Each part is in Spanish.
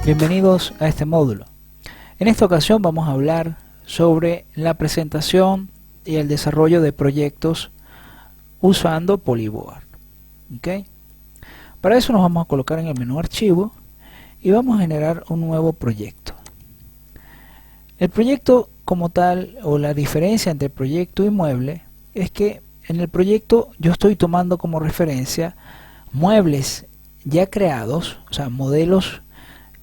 Bienvenidos a este módulo. En esta ocasión vamos a hablar sobre la presentación y el desarrollo de proyectos usando Polyboard. ¿Okay? Para eso nos vamos a colocar en el menú Archivo y vamos a generar un nuevo proyecto. El proyecto como tal, o la diferencia entre proyecto y mueble, es que en el proyecto yo estoy tomando como referencia muebles ya creados, o sea, modelos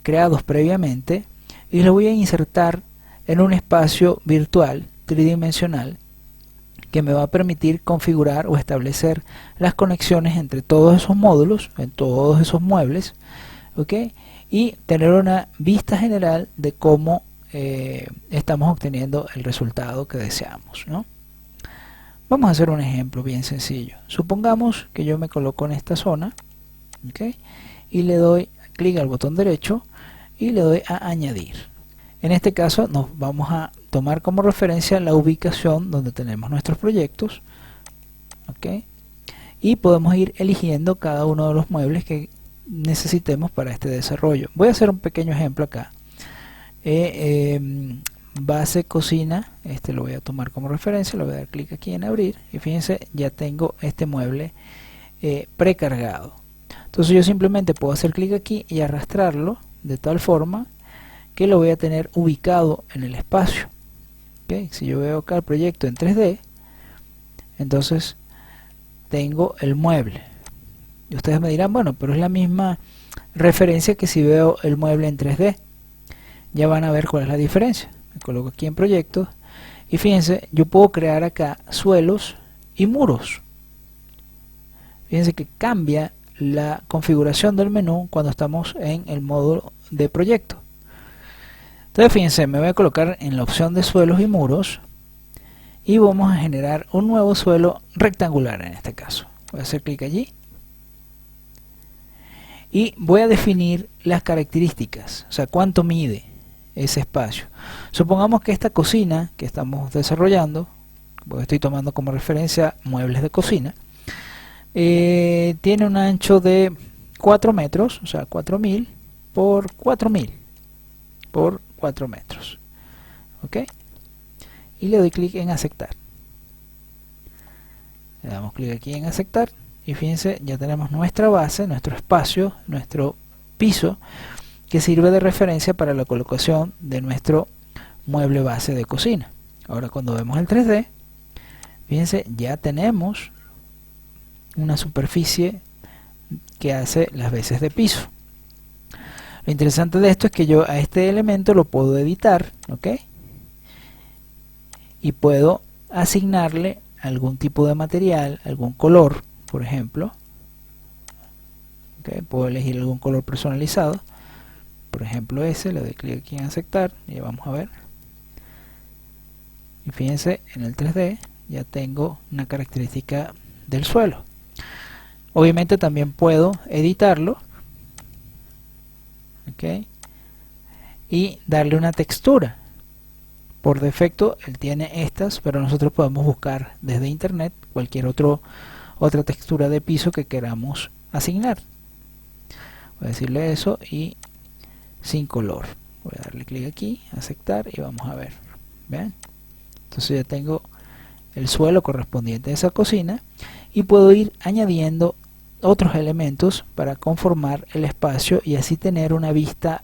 creados previamente, y los voy a insertar en un espacio virtual tridimensional que me va a permitir configurar o establecer las conexiones entre todos esos módulos, en todos esos muebles, ¿okay? Y tener una vista general de cómo estamos obteniendo el resultado que deseamos, ¿no? Vamos a hacer un ejemplo bien sencillo. Supongamos que yo me coloco en esta zona, ¿okay? Y le doy clic al botón derecho y le doy a añadir. En este caso nos vamos a tomar como referencia la ubicación donde tenemos nuestros proyectos, ¿okay? Y podemos ir eligiendo cada uno de los muebles que necesitemos para este desarrollo. Voy a hacer un pequeño ejemplo acá. Base cocina, este lo voy a tomar como referencia, le voy a dar clic aquí en abrir y fíjense, ya tengo este mueble precargado. Entonces yo simplemente puedo hacer clic aquí y arrastrarlo de tal forma que lo voy a tener ubicado en el espacio. ¿Okay? Si yo veo acá el proyecto en 3D, entonces tengo el mueble. Y ustedes me dirán, bueno, pero es la misma referencia que si veo el mueble en 3D. Ya van a ver cuál es la diferencia. Me coloco aquí en proyectos y fíjense, yo puedo crear acá suelos y muros. Fíjense que cambia la configuración del menú cuando estamos en el módulo de proyecto. Entonces fíjense, me voy a colocar en la opción de suelos y muros y vamos a generar un nuevo suelo rectangular en este caso. Voy a hacer clic allí y voy a definir las características, o sea, cuánto mide ese espacio. Supongamos que esta cocina que estamos desarrollando, porque estoy tomando como referencia muebles de cocina, tiene un ancho de 4 metros, o sea 4000 por 4000 por 4 metros. ¿Ok? Y le doy clic en aceptar. Le damos clic aquí en aceptar y fíjense, ya tenemos nuestra base, nuestro espacio, nuestro piso que sirve de referencia para la colocación de nuestro mueble base de cocina. Ahora cuando vemos el 3D, fíjense, ya tenemos una superficie que hace las veces de piso. Lo interesante de esto es que yo a este elemento lo puedo editar, ¿ok? Y puedo asignarle algún tipo de material, algún color, por ejemplo. ¿Okay? Puedo elegir algún color personalizado. Por ejemplo ese, le doy clic aquí en aceptar y vamos a ver. Y fíjense, en el 3D ya tengo una característica del suelo. Obviamente también puedo editarlo, ¿okay? Y darle una textura. Por defecto él tiene estas, pero nosotros podemos buscar desde internet cualquier otra textura de piso que queramos asignar. Voy a decirle eso y sin color. Voy a darle clic aquí, aceptar y vamos a ver. ¿Ven? Entonces ya tengo el suelo correspondiente a esa cocina y puedo ir añadiendo otros elementos para conformar el espacio y así tener una vista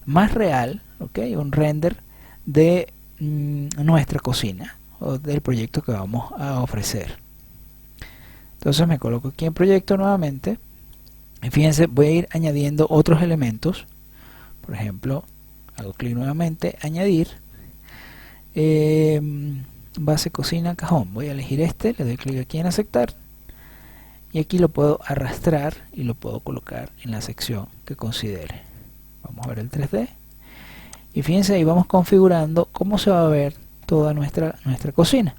más real, ¿okay? Un render de nuestra cocina o del proyecto que vamos a ofrecer. Entonces me coloco aquí en proyecto nuevamente y fíjense, voy a ir añadiendo otros elementos. Por ejemplo, hago clic nuevamente, añadir, base cocina cajón. Voy a elegir este, le doy clic aquí en aceptar y aquí lo puedo arrastrar y lo puedo colocar en la sección que considere. Vamos a ver el 3D y fíjense, ahí vamos configurando cómo se va a ver toda nuestra cocina.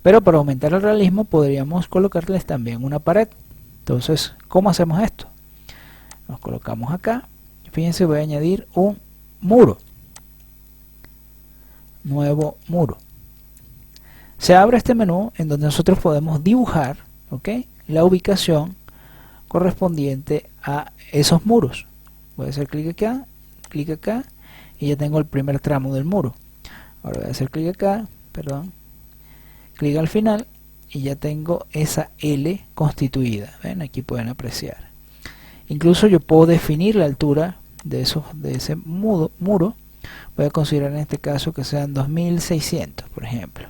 Pero para aumentar el realismo podríamos colocarles también una pared. Entonces, ¿cómo hacemos esto? Nos colocamos acá. Fíjense, voy a añadir un muro. Nuevo muro. Se abre este menú en donde nosotros podemos dibujar, ¿ok? la ubicación correspondiente a esos muros. Voy a hacer clic acá y ya tengo el primer tramo del muro. Ahora voy a hacer clic acá, clic al final y ya tengo esa L constituida. ¿Ven? Aquí pueden apreciar. Incluso yo puedo definir la altura de ese muro. Voy a considerar en este caso que sean 2600, por ejemplo.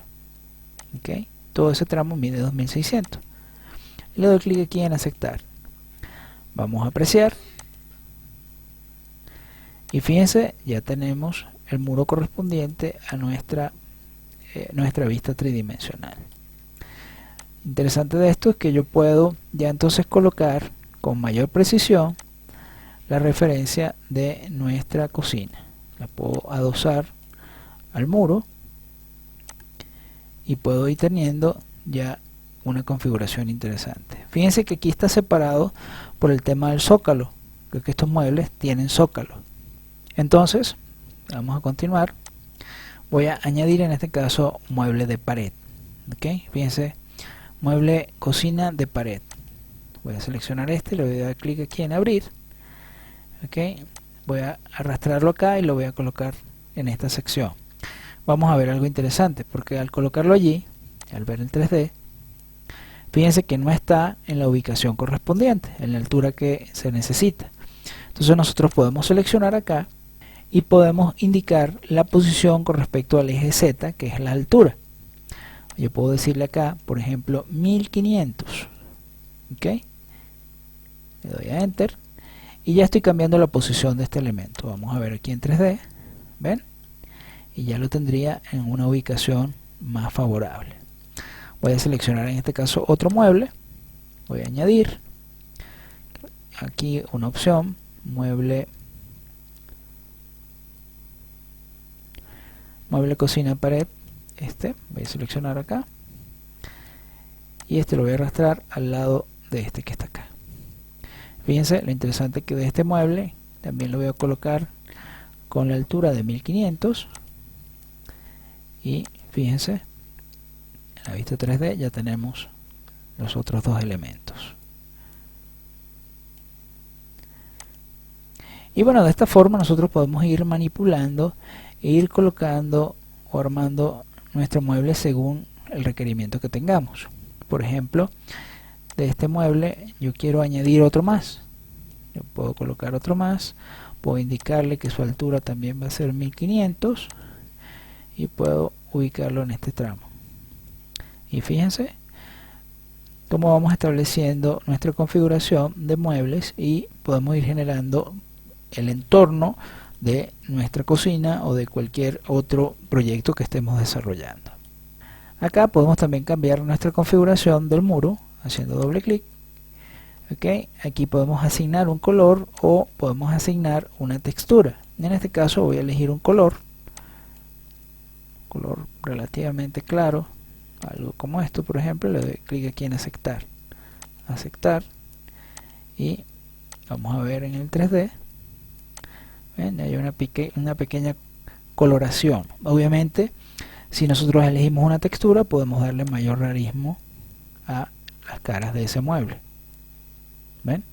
¿Okay? Todo ese tramo mide 2600. Le doy clic aquí en aceptar. Vamos a apreciar. Y fíjense, ya tenemos el muro correspondiente a nuestra vista tridimensional. Interesante de esto es que yo puedo ya entonces colocar con mayor precisión la referencia de nuestra cocina. La puedo adosar al muro y puedo ir teniendo ya una configuración interesante. Fíjense que aquí está separado por el tema del zócalo, creo que estos muebles tienen zócalo. Entonces, vamos a continuar. Voy a añadir en este caso mueble de pared. ¿Okay? Fíjense, mueble cocina de pared. Voy a seleccionar le voy a dar clic aquí en abrir. ¿Okay? Voy a arrastrarlo acá y lo voy a colocar en esta sección. Vamos a ver algo interesante, porque al colocarlo allí, al ver el 3D, fíjense que no está en la ubicación correspondiente, en la altura que se necesita. Entonces nosotros podemos seleccionar acá y podemos indicar la posición con respecto al eje Z, que es la altura. Yo puedo decirle acá, por ejemplo, 1500. ¿Ok? Le doy a Enter y ya estoy cambiando la posición de este elemento. Vamos a ver aquí en 3D. ¿Ven? Y ya lo tendría en una ubicación más favorable. Voy a seleccionar en este caso otro mueble. Voy a añadir aquí una opción, mueble cocina pared. Voy a seleccionar acá y lo voy a arrastrar al lado de este que está acá. Fíjense lo interesante que de este mueble también lo voy a colocar con la altura de 1500 y fíjense, en la vista 3D ya tenemos los otros dos elementos. Y bueno, de esta forma nosotros podemos ir manipulando e ir colocando o armando nuestro mueble según el requerimiento que tengamos. Por ejemplo, de este mueble yo quiero añadir otro más. Yo puedo colocar otro más, puedo indicarle que su altura también va a ser 1500 y puedo ubicarlo en este tramo. Y fíjense cómo vamos estableciendo nuestra configuración de muebles y podemos ir generando el entorno de nuestra cocina o de cualquier otro proyecto que estemos desarrollando. Acá podemos también cambiar nuestra configuración del muro haciendo doble clic. ¿Okay? Aquí podemos asignar un color o podemos asignar una textura. En este caso voy a elegir un color relativamente claro, algo como esto por ejemplo. Le doy clic aquí en aceptar y vamos a ver en el 3D. ¿Ven? Hay una pequeña coloración. Obviamente, si nosotros elegimos una textura, podemos darle mayor realismo a las caras de ese mueble. ¿Ven?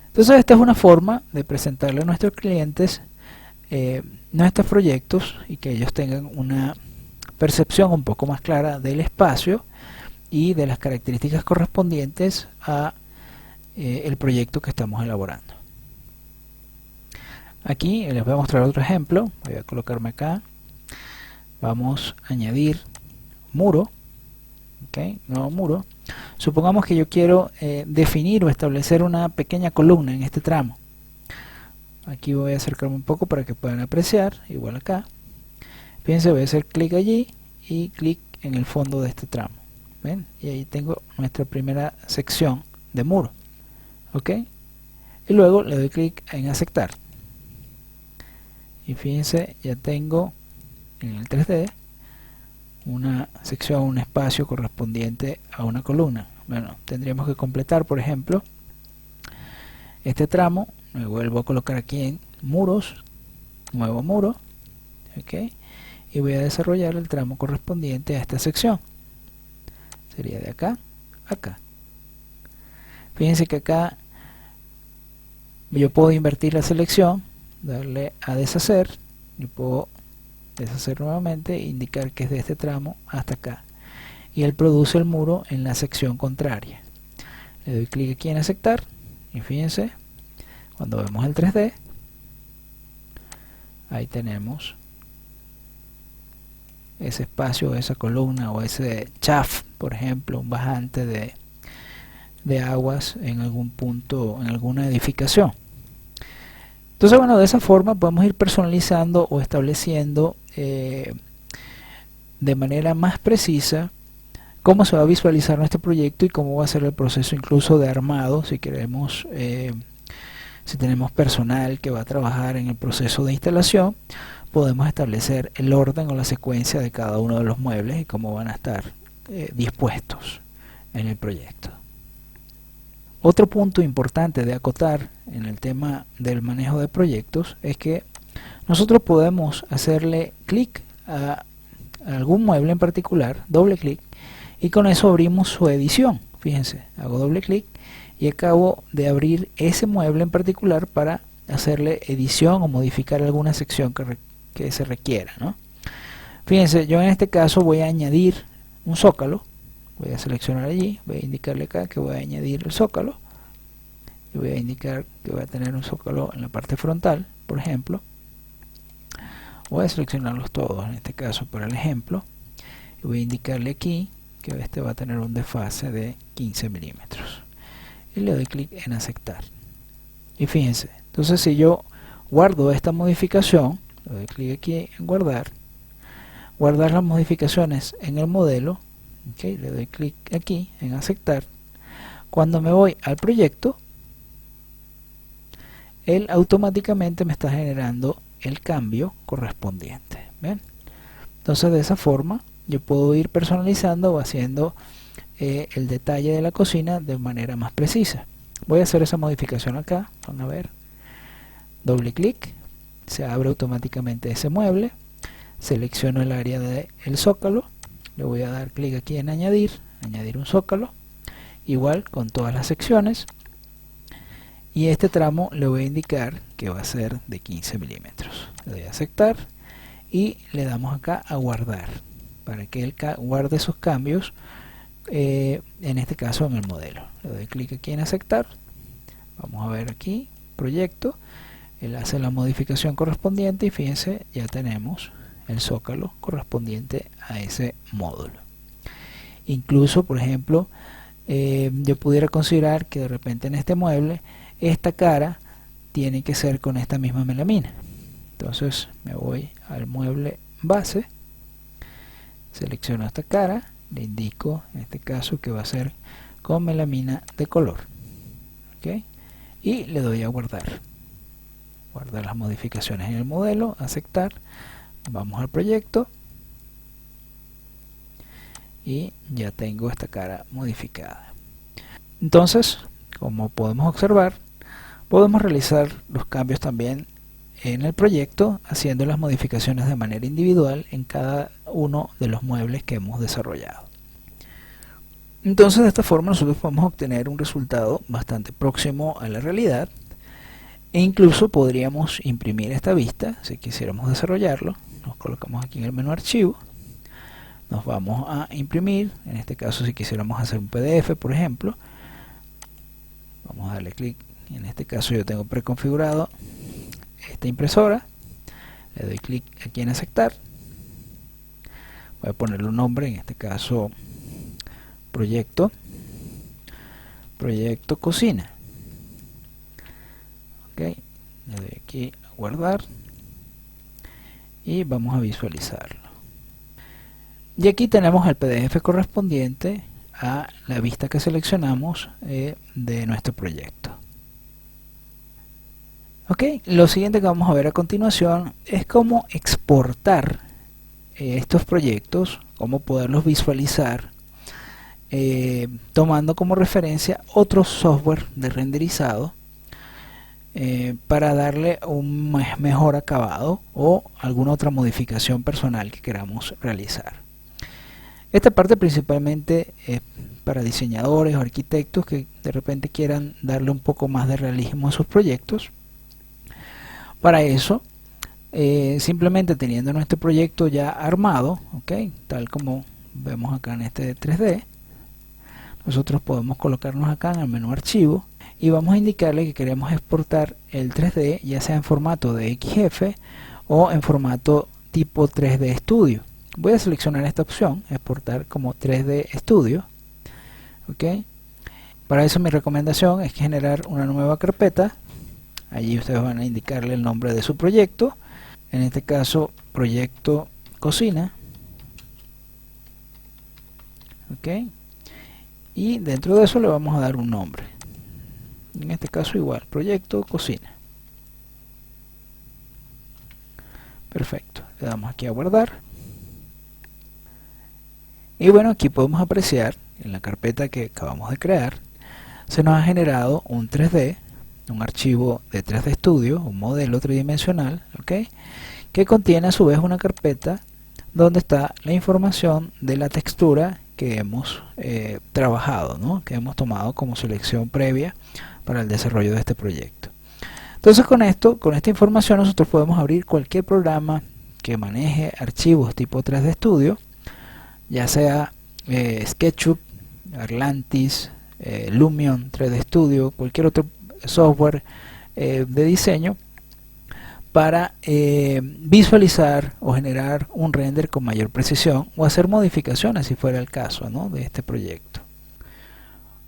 Entonces, esta es una forma de presentarle a nuestros clientes nuestros proyectos y que ellos tengan una percepción un poco más clara del espacio y de las características correspondientes a el proyecto que estamos elaborando. Aquí les voy a mostrar otro ejemplo. Voy a colocarme acá. Vamos a añadir muro. ¿Okay? Nuevo muro. Supongamos que yo quiero definir o establecer una pequeña columna en este tramo. Aquí voy a acercarme un poco para que puedan apreciar. Igual acá. Fíjense, voy a hacer clic allí y clic en el fondo de este tramo. ¿Ven? Y ahí tengo nuestra primera sección de muro. ¿Ok? Y luego le doy clic en aceptar. Y fíjense, ya tengo en el 3D una sección, un espacio correspondiente a una columna. Bueno, tendríamos que completar, por ejemplo, este tramo. Me vuelvo a colocar aquí en muros, nuevo muro. ¿Ok? Y voy a desarrollar el tramo correspondiente a esta sección. sería de acá a acá. Fíjense que acá yo puedo invertir la selección, darle a deshacer, y puedo deshacer nuevamente e indicar que es de este tramo hasta acá, y él produce el muro en la sección contraria. Le doy clic aquí en aceptar y fíjense, cuando vemos el 3D, ahí tenemos ese espacio, esa columna o ese shaft, por ejemplo, un bajante de aguas en algún punto, en alguna edificación. Entonces, bueno, de esa forma podemos ir personalizando o estableciendo de manera más precisa cómo se va a visualizar nuestro proyecto y cómo va a ser el proceso incluso de armado, si queremos, si tenemos personal que va a trabajar en el proceso de instalación, podemos establecer el orden o la secuencia de cada uno de los muebles y cómo van a estar dispuestos en el proyecto. Otro punto importante de acotar en el tema del manejo de proyectos es que nosotros podemos hacerle clic a algún mueble en particular, doble clic, y con eso abrimos su edición. Fíjense, hago doble clic y acabo de abrir ese mueble en particular para hacerle edición o modificar alguna sección que se requiera, ¿no? Fíjense, yo en este caso voy a añadir un zócalo. Voy a seleccionar allí, voy a indicarle acá que voy a añadir el zócalo y voy a indicar que voy a tener un zócalo en la parte frontal, por ejemplo. Voy a seleccionarlos todos en este caso para el ejemplo y voy a indicarle aquí que este va a tener un desfase de 15 milímetros y le doy clic en aceptar. Y fíjense, entonces si yo guardo esta modificación, le doy clic aquí en guardar las modificaciones en el modelo. Okay, le doy clic aquí en aceptar. Cuando me voy al proyecto, él automáticamente me está generando el cambio correspondiente. ¿Ven? Entonces de esa forma yo puedo ir personalizando o haciendo el detalle de la cocina de manera más precisa. Voy a hacer esa modificación acá. Van a ver, doble clic, se abre automáticamente ese mueble, selecciono el área del zócalo. Le voy a dar clic aquí en añadir un zócalo, igual con todas las secciones, y este tramo le voy a indicar que va a ser de 15 milímetros. Le doy a aceptar y le damos acá a guardar para que él guarde esos cambios, en este caso en el modelo. Le doy clic aquí en aceptar. Vamos a ver aquí proyecto, él hace la modificación correspondiente y fíjense, ya tenemos el zócalo correspondiente a ese módulo. Incluso, por ejemplo, yo pudiera considerar que de repente en este mueble esta cara tiene que ser con esta misma melamina. Entonces me voy al mueble base, selecciono esta cara, le indico en este caso que va a ser con melamina de color, ¿okay? Y le doy a guardar las modificaciones en el modelo, aceptar. Vamos al proyecto y ya tengo esta cara modificada. Entonces, como podemos observar, podemos realizar los cambios también en el proyecto, haciendo las modificaciones de manera individual en cada uno de los muebles que hemos desarrollado. Entonces, de esta forma nosotros podemos obtener un resultado bastante próximo a la realidad, e incluso podríamos imprimir esta vista si quisiéramos desarrollarlo. Nos colocamos aquí en el menú archivo, nos vamos a imprimir. En este caso, si quisiéramos hacer un PDF, por ejemplo, vamos a darle clic. En este caso yo tengo preconfigurado esta impresora, le doy clic aquí en aceptar. Voy a ponerle un nombre, en este caso proyecto cocina. Okay. Le doy aquí a guardar y vamos a visualizarlo. Y aquí tenemos el PDF correspondiente a la vista que seleccionamos de nuestro proyecto. Ok, lo siguiente que vamos a ver a continuación es cómo exportar estos proyectos, cómo poderlos visualizar tomando como referencia otro software de renderizado para darle un mejor acabado o alguna otra modificación personal que queramos realizar. Esta parte principalmente es para diseñadores o arquitectos que de repente quieran darle un poco más de realismo a sus proyectos. Para eso, simplemente teniendo nuestro proyecto ya armado, ¿okay? Tal como vemos acá en este 3D, nosotros podemos colocarnos acá en el menú archivo y vamos a indicarle que queremos exportar el 3D ya sea en formato de XF o en formato tipo 3D Studio. Voy a seleccionar esta opción, exportar como 3D Studio. ¿Okay? Para eso mi recomendación es generar una nueva carpeta. Allí ustedes van a indicarle el nombre de su proyecto, en este caso proyecto cocina. ¿Okay? Y dentro de eso le vamos a dar un nombre, en este caso igual, proyecto cocina. Perfecto, le damos aquí a guardar y bueno, aquí podemos apreciar en la carpeta que acabamos de crear se nos ha generado un 3D, un archivo de 3D Studio, un modelo tridimensional, ¿okay? Que contiene a su vez una carpeta donde está la información de la textura que hemos trabajado, ¿no? Que hemos tomado como selección previa para el desarrollo de este proyecto. Entonces con esta información nosotros podemos abrir cualquier programa que maneje archivos tipo 3D Studio, ya sea SketchUp, Atlantis, Lumion 3D Studio, cualquier otro software de diseño, para visualizar o generar un render con mayor precisión o hacer modificaciones si fuera el caso, ¿no? De este proyecto.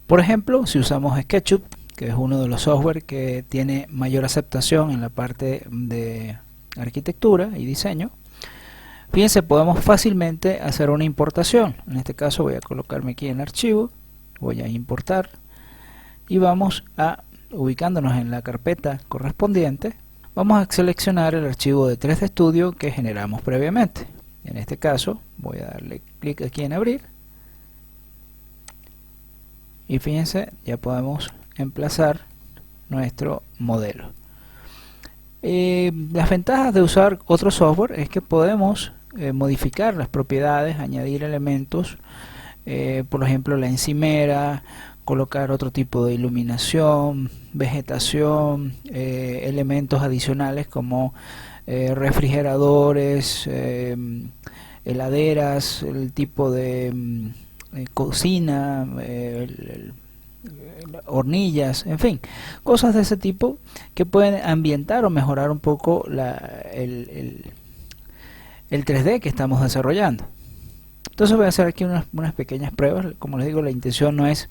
Por ejemplo, si usamos SketchUp, que es uno de los software que tiene mayor aceptación en la parte de arquitectura y diseño, fíjense, podemos fácilmente hacer una importación. En este caso voy a colocarme aquí en archivo, voy a importar y vamos a, ubicándonos en la carpeta correspondiente, vamos a seleccionar el archivo de 3D Studio que generamos previamente. En este caso voy a darle clic aquí en abrir y fíjense, ya podemos emplazar nuestro modelo. Las ventajas de usar otro software es que podemos modificar las propiedades, añadir elementos, por ejemplo la encimera, colocar otro tipo de iluminación, vegetación, elementos adicionales como refrigeradores, heladeras, el tipo de cocina, hornillas, en fin, cosas de ese tipo que pueden ambientar o mejorar un poco el 3D que estamos desarrollando. Entonces voy a hacer aquí unas pequeñas pruebas. Como les digo, la intención no es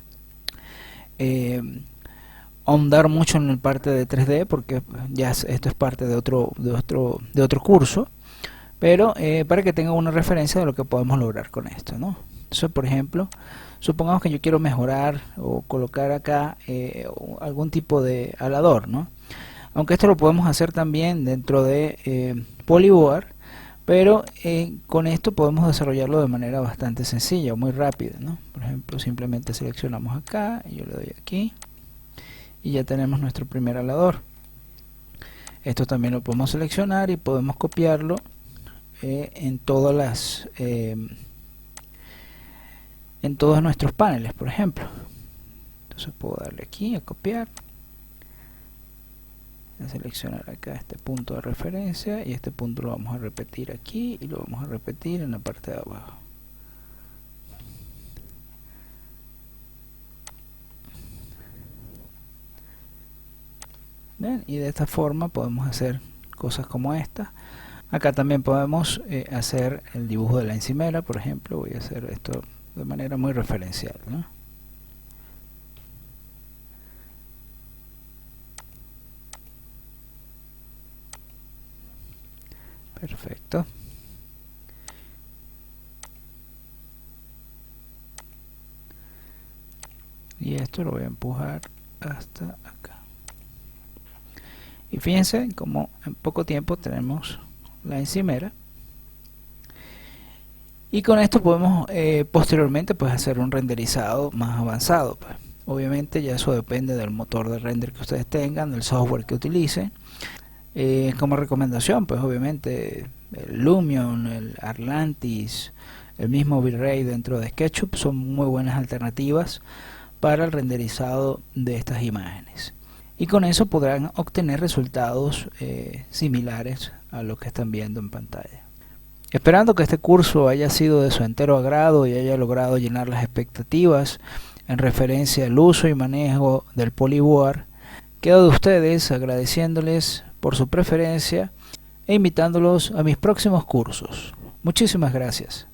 ahondar mucho en el parte de 3D porque ya esto es parte de otro curso, pero para que tengan una referencia de lo que podemos lograr con esto, ¿no? Entonces, por ejemplo, supongamos que yo quiero mejorar o colocar acá algún tipo de alador, ¿no? Aunque esto lo podemos hacer también dentro de Polyboard, pero con esto podemos desarrollarlo de manera bastante sencilla, muy rápida, ¿no? Por ejemplo, simplemente seleccionamos acá, y yo le doy aquí y ya tenemos nuestro primer alador. Esto también lo podemos seleccionar y podemos copiarlo en todos nuestros paneles, por ejemplo. Entonces puedo darle aquí a copiar, a seleccionar acá este punto de referencia y este punto lo vamos a repetir aquí y lo vamos a repetir en la parte de abajo. Bien, y de esta forma podemos hacer cosas como esta. Acá también podemos hacer el dibujo de la encimera, por ejemplo. Voy a hacer esto de manera muy referencial, ¿no? Perfecto. Y esto lo voy a empujar hasta acá. Y fíjense como en poco tiempo tenemos la encimera. Y con esto podemos posteriormente pues hacer un renderizado más avanzado, pues. Obviamente ya eso depende del motor de render que ustedes tengan, del software que utilicen. Como recomendación, pues obviamente el Lumion, el Atlantis, el mismo V-Ray dentro de SketchUp son muy buenas alternativas para el renderizado de estas imágenes. Y con eso podrán obtener resultados similares a lo que están viendo en pantalla. Esperando que este curso haya sido de su entero agrado y haya logrado llenar las expectativas en referencia al uso y manejo del Polyboard, quedo de ustedes agradeciéndoles por su preferencia e invitándolos a mis próximos cursos. Muchísimas gracias.